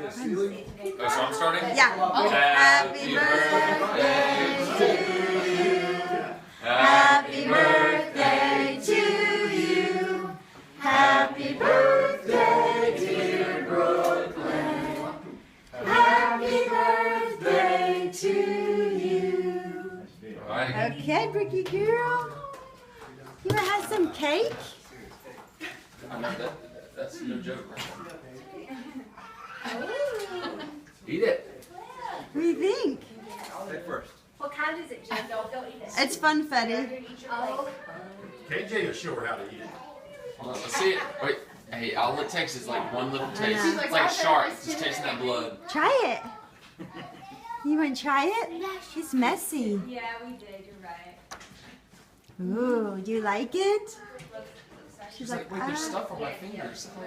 Oh, so I'm starting? Yeah. Happy birthday to you. Happy birthday to you. Happy birthday, dear Brooklyn. Happy birthday to you. Okay, Brookie girl. You wanna have some cake? I know that's no joke. Eat it. What do you think? Take first. What kind is it, Jim? Don't eat it. It's funfetti. Oh. KJ will show her how to eat it. Hold on, let's see it. Wait. Hey, all it takes is like one little taste. know. It's like a shark. Just tasting that blood. Try it. You wanna try it? It's messy. Yeah, we did. You're right. Ooh, do you like it? She's like, wait, there's stuff on my fingers. What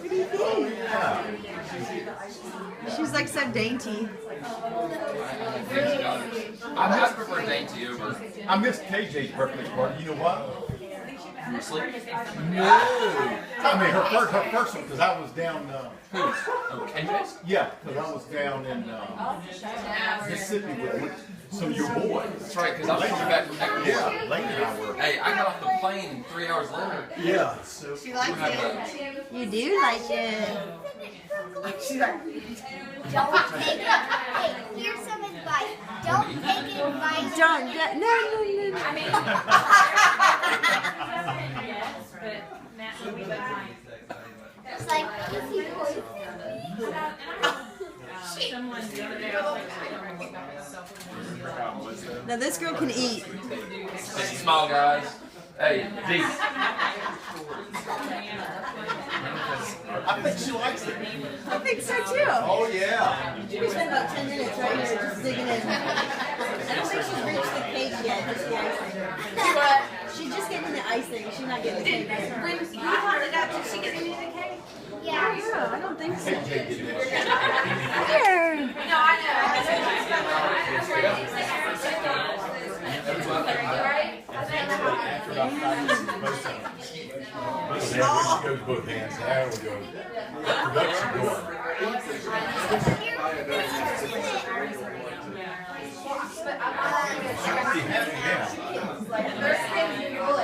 do you think? She's like so dainty. I prefer dainty over. I missed KJ's birthday party. You know what? Sleep? No. I mean, her first one, because I was down. Oh, KJ's? Yeah, because I was down in Mississippi with some of your boys. That's right, because I was coming back from Ecuador. Yeah, Lane and I were. Hey, I got off the plane 3 hours later. Yeah. She likes it. You do like it. Don't take it. Hey, here's some advice. Don't take advice. Don't. No. I mean, yes, but Matt will be behind. It's like easy voice. Someone the other day, I was like, Now this girl can eat. Just smile, guys. Hey, deep. I think she likes it. I think so too. Oh, yeah. We spent about 10 minutes right here just digging in. I don't think she's reached the cake yet, just the icing. What? She's just getting the icing. She's not getting the cake. when you brought it up, did she get any of the cake? Yeah. Yeah, I don't think so. KJ did that. Here. No, I After about 5 minutes, most of them. She goes both hands. There we go. Production going. know. She has it now.